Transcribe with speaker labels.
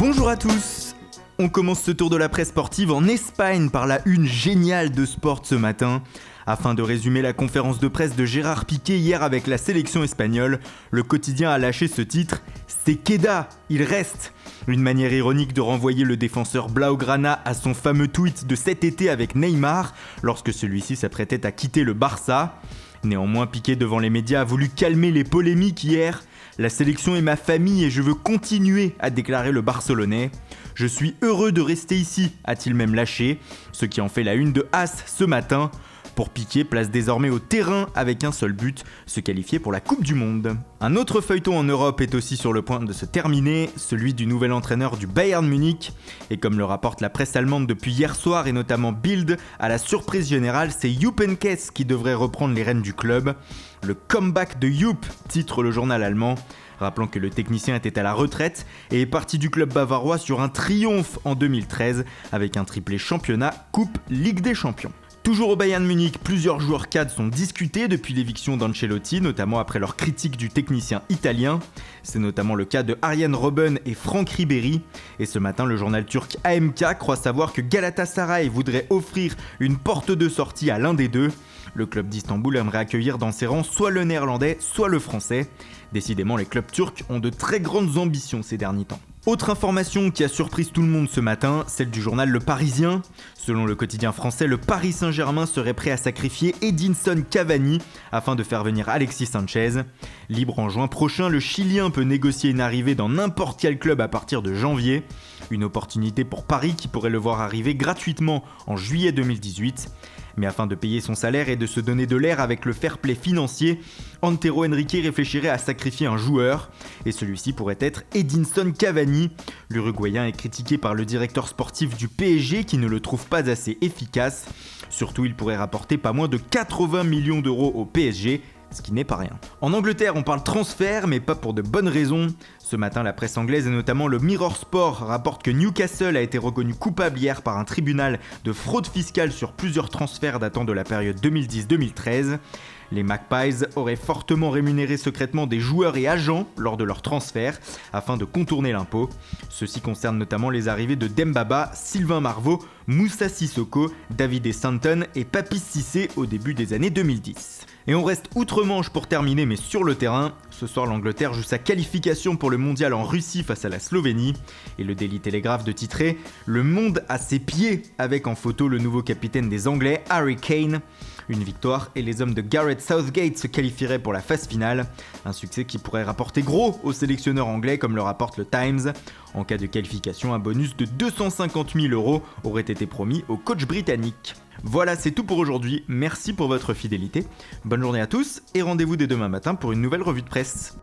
Speaker 1: Bonjour à tous. On commence ce tour de la presse sportive en Espagne par la une géniale de Sport ce matin. Afin de résumer la conférence de presse de Gérard Piqué hier avec la sélection espagnole, le quotidien a lâché ce titre « C'est Queda, il reste !» Une manière ironique de renvoyer le défenseur Blaugrana à son fameux tweet de cet été avec Neymar, lorsque celui-ci s'apprêtait à quitter le Barça. Néanmoins, Piqué devant les médias a voulu calmer les polémiques hier. « La sélection est ma famille et je veux continuer », a déclaré le Barcelonais. « Je suis heureux de rester ici », a-t-il même lâché, ce qui en fait la une de As ce matin. Pour Piqué, place désormais au terrain avec un seul but, se qualifier pour la Coupe du Monde. Un autre feuilleton en Europe est aussi sur le point de se terminer, celui du nouvel entraîneur du Bayern Munich. Et comme le rapporte la presse allemande depuis hier soir et notamment Bild, à la surprise générale, c'est Jupp Heynckes qui devrait reprendre les rênes du club. Le comeback de Jupp, titre le journal allemand. Rappelant que le technicien était à la retraite et est parti du club bavarois sur un triomphe en 2013 avec un triplé championnat, coupe, Ligue des Champions. Toujours au Bayern Munich, plusieurs joueurs cadres sont discutés depuis l'éviction d'Ancelotti, notamment après leur critique du technicien italien. C'est notamment le cas de Arjen Robben et Franck Ribéry. Et ce matin, le journal turc AMK croit savoir que Galatasaray voudrait offrir une porte de sortie à l'un des deux. Le club d'Istanbul aimerait accueillir dans ses rangs soit le néerlandais, soit le français. Décidément, les clubs turcs ont de très grandes ambitions ces derniers temps. Autre information qui a surpris tout le monde ce matin, celle du journal Le Parisien. Selon le quotidien français, le Paris Saint-Germain serait prêt à sacrifier Edinson Cavani afin de faire venir Alexis Sanchez. Libre en juin prochain, le Chilien peut négocier une arrivée dans n'importe quel club à partir de janvier. Une opportunité pour Paris qui pourrait le voir arriver gratuitement en juillet 2018. Mais afin de payer son salaire et de se donner de l'air avec le fair play financier, Antero Henrique réfléchirait à sacrifier un joueur, et celui-ci pourrait être Edinson Cavani. L'Uruguayen est critiqué par le directeur sportif du PSG qui ne le trouve pas assez efficace. Surtout, il pourrait rapporter pas moins de 80 millions d'euros au PSG, ce qui n'est pas rien. En Angleterre, on parle transfert, mais pas pour de bonnes raisons. Ce matin, la presse anglaise et notamment le Mirror Sport rapporte que Newcastle a été reconnu coupable hier par un tribunal de fraude fiscale sur plusieurs transferts datant de la période 2010-2013. Les Magpies auraient fortement rémunéré secrètement des joueurs et agents lors de leur transfert afin de contourner l'impôt. Ceci concerne notamment les arrivées de Dembaba, Sylvain Marveau, Moussa Sissoko, David Stanton et Papis Cissé au début des années 2010. Et on reste outre-Manche pour terminer, mais sur le terrain. Ce soir, l'Angleterre joue sa qualification pour le mondial en Russie face à la Slovénie. Et le Daily Telegraph de titrer « Le monde à ses pieds » avec en photo le nouveau capitaine des Anglais, Harry Kane. Une victoire et les hommes de Gareth Southgate se qualifieraient pour la phase finale. Un succès qui pourrait rapporter gros aux sélectionneurs anglais comme le rapporte le Times. En cas de qualification, un bonus de 250 000 € aurait été promis au coach britannique. Voilà, c'est tout pour aujourd'hui. Merci pour votre fidélité. Bonne journée à tous et rendez-vous dès demain matin pour une nouvelle revue de presse.